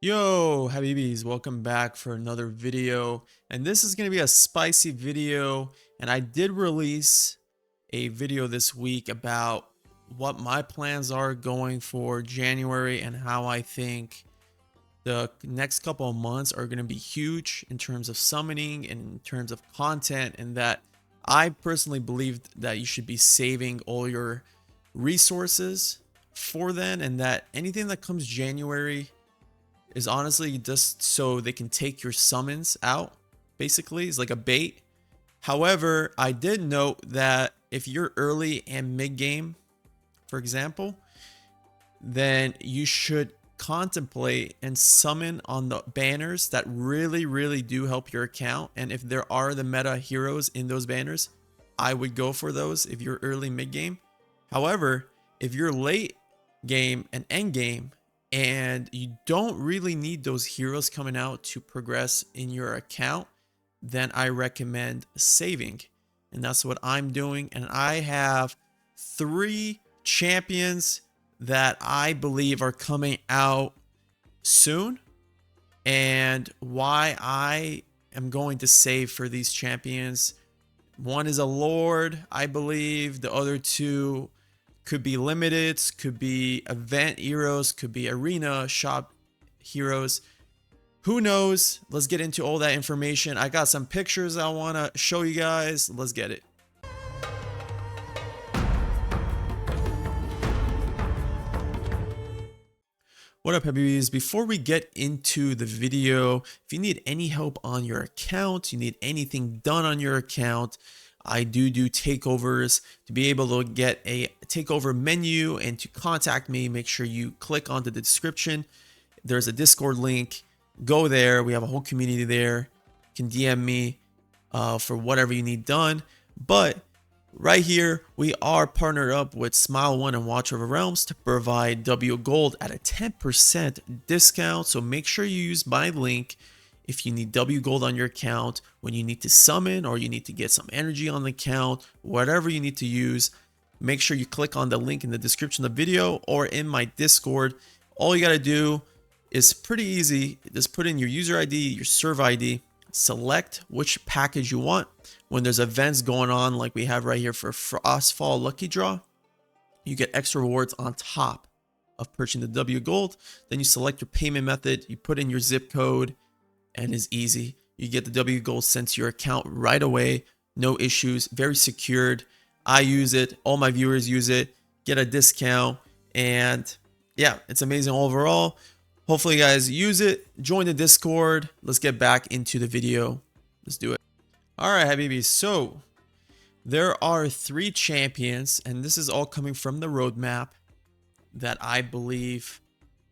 Yo, Habibis, welcome back for another video. And this is going to be a spicy video. And I did release a video this week about what my plans are going for January and how I think the next couple of months are going to be huge in terms of summoning and in terms of content, and that I personally believe that you should be saving all your resources for then, and that anything that comes January is honestly just so they can take your summons out. Basically, it's like a bait. However, I did note that if you're early and mid game, for example, then you should contemplate and summon on the banners that really do help your account. And if there are the meta heroes in those banners, I would go for those if you're early mid game. However, if you're late game and end game and you don't really need those heroes coming out to progress in your account, then I recommend saving. And that's what I'm doing. And I have 3 champions that I believe are coming out soon, and why I am going to save for these champions. One is a Lord, I believe. The other 2 could be limited, could be event heroes, could be arena shop heroes. Who knows? Let's get into all that information. I got some pictures I want to show you guys. Let's get it. What up, Habibis? Before we get into the video, if you need any help on your account, you need anything done on your account, I do takeovers. To be able to get a takeover menu and to contact me, make sure you click onto the description. There's a Discord link. Go there. We have a whole community there. You can DM me for whatever you need done. But right here, we are partnered up with Smile One and Watcher of Realms to provide W Gold at a 10% discount. So make sure you use my link if you need W Gold on your account, when you need to summon or you need to get some energy on the account, whatever you need to use. Make sure you click on the link in the description of the video or in my Discord. All you got to do is pretty easy. Just put in your user ID, your server ID, select which package you want. When there's events going on like we have right here for Frostfall Lucky Draw, you get extra rewards on top of purchasing the W Gold. Then you select your payment method, you put in your zip code, and it's easy. You get the W Gold sent to your account right away. No issues, very secured. I use it, all my viewers use it, get a discount, and yeah, it's amazing overall. Hopefully you guys use it. Join the Discord. Let's get back into the video. Let's do it. All right, Habibis. So there are 3 champions, and this is all coming from the roadmap that I believe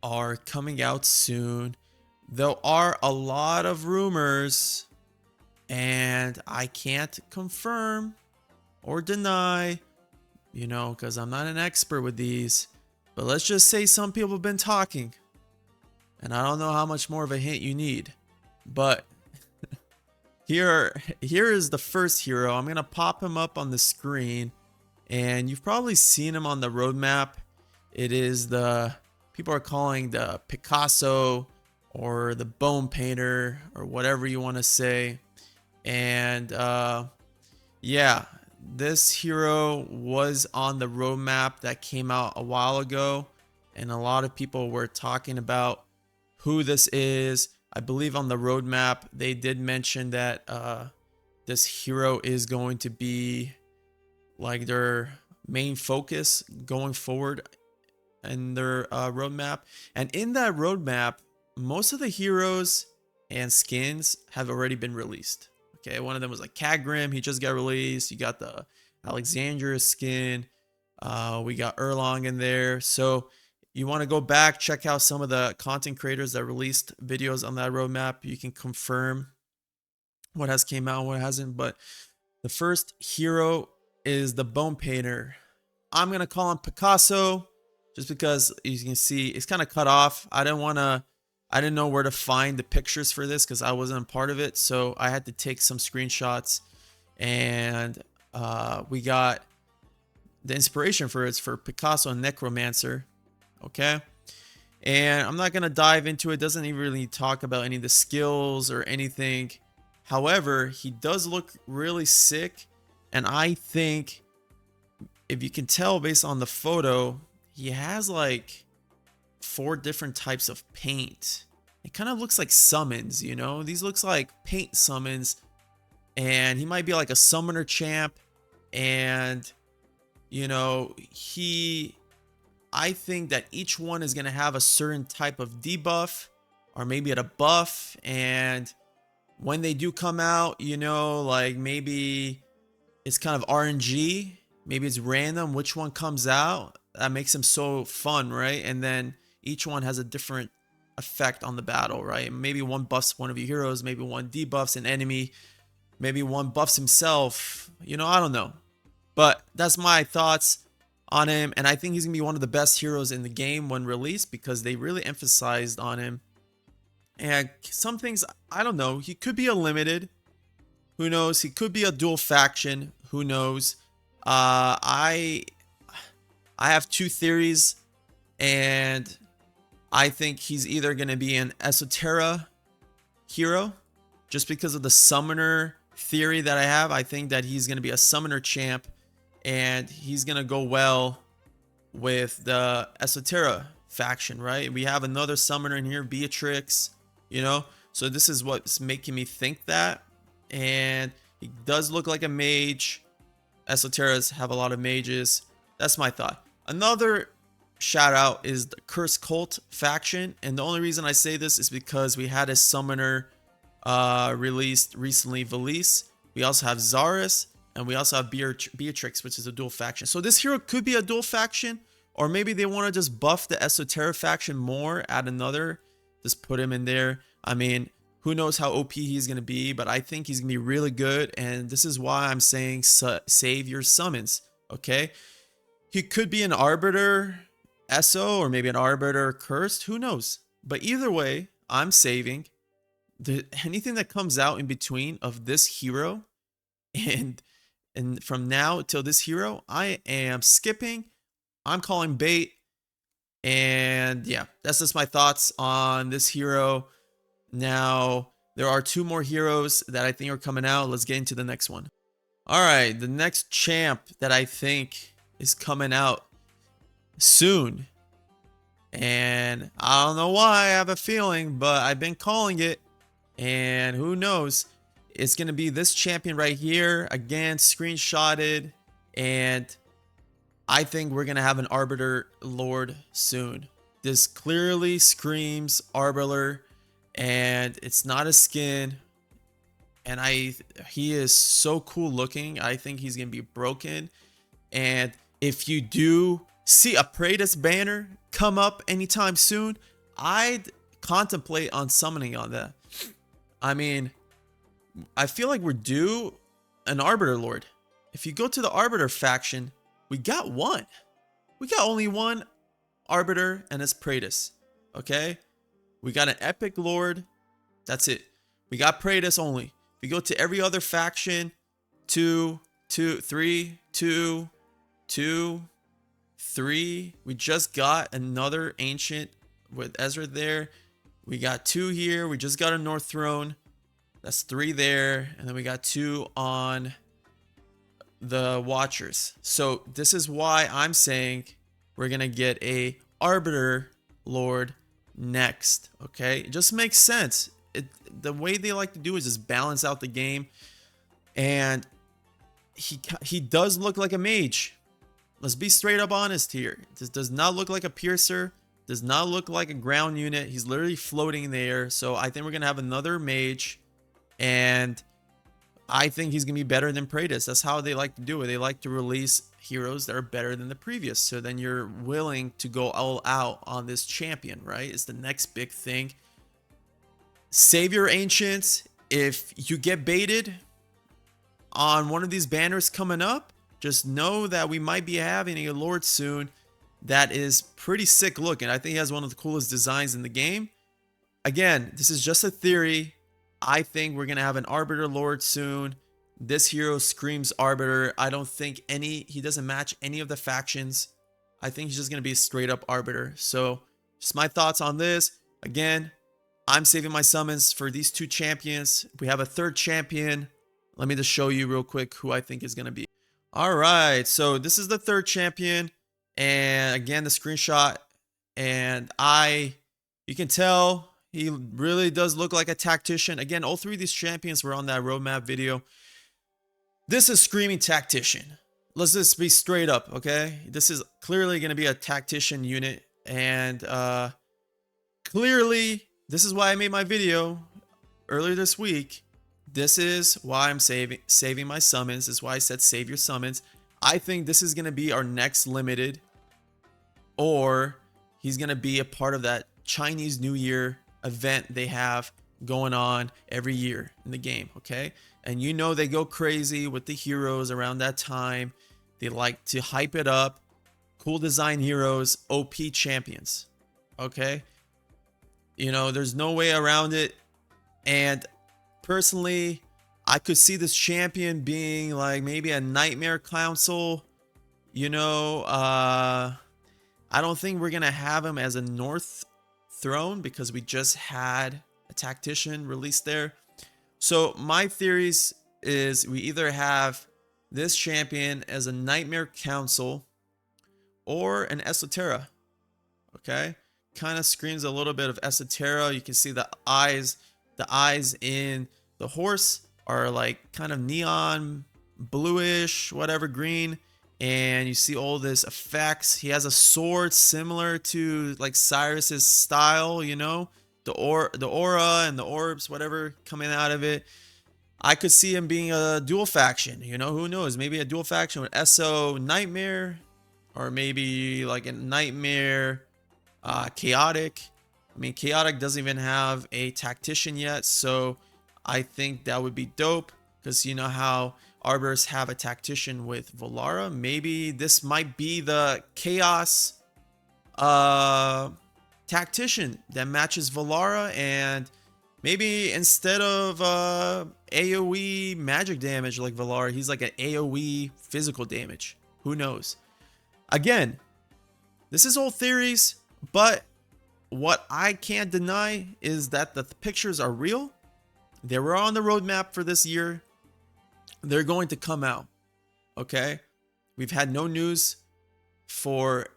are coming out soon. There are a lot of rumors, and I can't confirm or deny, because I'm not an expert with these. But let's just say some people have been talking. And I don't know how much more of a hint you need, but here is the first hero. I'm gonna pop him up on the screen, and you've probably seen him on the roadmap. It is the people are calling the Picasso or the Bone Painter or whatever you want to say. And yeah, this hero was on the roadmap that came out a while ago, and a lot of people were talking about who this is. I believe on the roadmap they did mention that this hero is going to be like their main focus going forward in their roadmap. And in that roadmap, most of the heroes and skins have already been released. Okay, one of them was like Kagrim, he just got released. You got the Alexandria skin. We got Erlong in there. So you want to go back, check out some of the content creators that released videos on that roadmap. You can confirm what has came out and what hasn't. But the first hero is the Bone Painter. I'm going to call him Picasso just because you can see it's kind of cut off. I didn't know where to find the pictures for this because I wasn't a part of it. So I had to take some screenshots, and we got the inspiration for it's for Picasso and Necromancer. Okay, And I'm not going to dive into it. Doesn't even really talk about any of the skills or anything. However, he does look really sick. And I think if you can tell based on the photo, he has like 4 different types of paint. It kind of looks like summons, you know? These looks like paint summons. And he might be like a summoner champ. And, you know, I think that each one is going to have a certain type of debuff or maybe at a buff. And when they do come out, you know, like maybe it's kind of RNG. Maybe it's random which one comes out. That makes them so fun, right? And then each one has a different effect on the battle, right? Maybe one buffs one of your heroes, maybe one debuffs an enemy, maybe one buffs himself. You know, I don't know. But that's my thoughts on him. And I think he's going to be one of the best heroes in the game when released because they really emphasized on him. And some things, I don't know. He could be a limited. Who knows? He could be a dual faction. Who knows? I have 2 theories. And I think he's either going to be an Esoterra hero. Just because of the summoner theory that I have. I think that he's going to be a summoner champ. And he's going to go well with the Esoterra faction, right? We have another summoner in here, Beatrix, you know? So this is what's making me think that. And he does look like a mage. Esoterras have a lot of mages. That's my thought. Another shout out is the Curse Cult faction. And the only reason I say this is because we had a summoner released recently, Valise. We also have Zarus. And we also have Beatrix, which is a dual faction. So this hero could be a dual faction. Or maybe they want to just buff the Esoterra faction more. Add another. Just put him in there. I mean, who knows how OP he's going to be. But I think he's going to be really good. And this is why I'm saying save your summons. Okay? He could be an Arbiter ESO. Or maybe an Arbiter Cursed. Who knows? But either way, I'm saving. Anything that comes out in between of this hero. And from now till this hero, I am skipping. I'm calling bait. And yeah, that's just my thoughts on this hero. Now, there are 2 more heroes that I think are coming out. Let's get into the next one. All right, the next champ that I think is coming out soon. And I don't know why, I have a feeling, but I've been calling it. And who knows? It's going to be this champion right here. Again, screenshotted. And I think we're going to have an Arbiter Lord soon. This clearly screams Arbiter. And it's not a skin. And he is so cool looking. I think he's going to be broken. And if you do see a Praetus banner come up anytime soon, I'd contemplate on summoning on that. I mean, I feel like we're due an Arbiter Lord. If you go to the Arbiter faction, we got one. We got only one Arbiter, and it's Praetus. Okay? We got an Epic Lord. That's it. We got Praetus only. If you go to every other faction, 2, 2, 3, 2, 2, 3. We just got another Ancient with Ezra there. We got 2 here. We just got a North Throne. That's 3 there. And then we got 2 on the Watchers. So this is why I'm saying we're going to get a Arbiter Lord next. Okay? It just makes sense. The way they like to do is just balance out the game. And he does look like a mage. Let's be straight up honest here. This does not look like a piercer. Does not look like a ground unit. He's literally floating in the air. So I think we're going to have another mage. And I think he's going to be better than Praetus. That's how they like to do it. They like to release heroes that are better than the previous. So then you're willing to go all out on this champion, right? It's the next big thing. Save your Ancients. If you get baited on one of these banners coming up, just know that we might be having a Lord soon that is pretty sick looking. I think he has one of the coolest designs in the game. Again, this is just a theory. I think we're going to have an Arbiter Lord soon. This hero screams Arbiter. I don't think he doesn't match any of the factions. I think he's just going to be a straight up Arbiter. So Just my thoughts on this. Again, I'm saving my summons for these two champions. We have a third champion. Let me just show you real quick who I think is going to be. All right, so this is the third champion. And again, the screenshot. And you can tell he really does look like a tactician. Again, all three of these champions were on that roadmap video. This is screaming tactician. Let's just be straight up, okay? This is clearly going to be a tactician unit. And clearly, this is why I made my video earlier this week. This is why I'm saving my summons. This is why I said save your summons. I think this is going to be our next limited, or he's going to be a part of that Chinese New Year event they have going on every year in the game, okay? And you know they go crazy with the heroes around that time. They like to hype it up. Cool design heroes, OP champions, okay? You know, there's no way around it. And personally, I could see this champion being like maybe a nightmare council. You know, I don't think we're going to have him as a North throne because we just had a tactician released there. So my theories is we either have this champion as a nightmare council or an Esoterra. Okay, kind of screams a little bit of Esoterra. You can see the eyes in the horse are like kind of neon bluish, whatever, green. And you see all this effects. He has a sword similar to like Cyrus's style, you know, the aura and the orbs, whatever, coming out of it. I could see him being a dual faction, you know, who knows? Maybe a dual faction with SO Nightmare, or maybe like a Nightmare Chaotic. I mean, Chaotic doesn't even have a tactician yet, so I think that would be dope, because you know how Arbiters have a tactician with Volara. Maybe this might be the Chaos tactician that matches Volara, and maybe instead of AoE magic damage like Volara, he's like an AoE physical damage. Who knows? Again, this is all theories, but what I can't deny is that the pictures are real. They were on the roadmap for this year. They're going to come out. Okay? We've had no news for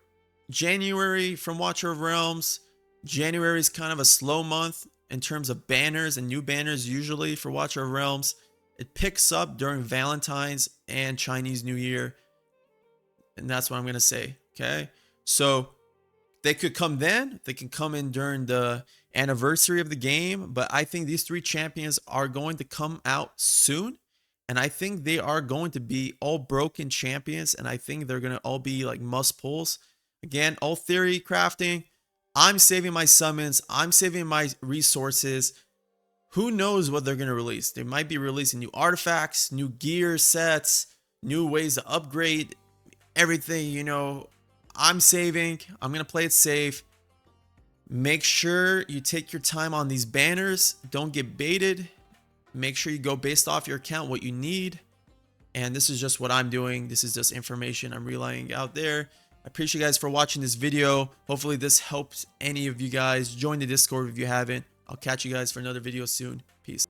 January from Watcher of Realms. January is kind of a slow month in terms of banners and new banners usually for Watcher of Realms. It picks up during Valentine's and Chinese New Year. And that's what I'm going to say. Okay? So they could come then. They can come in during the anniversary of the game. But I think these three champions are going to come out soon. And I think they are going to be all broken champions. And I think they're going to all be like must pulls. Again, all theory crafting. I'm saving my summons. I'm saving my resources. Who knows what they're going to release? They might be releasing new artifacts, new gear sets, new ways to upgrade everything, you know. I'm saving. I'm going to play it safe. Make sure you take your time on these banners. Don't get baited. Make sure you go based off your account what you need. And this is just what I'm doing. This is just information I'm relaying out there. I appreciate you guys for watching this video. Hopefully this helps any of you guys. Join the Discord if you haven't. I'll catch you guys for another video soon. Peace.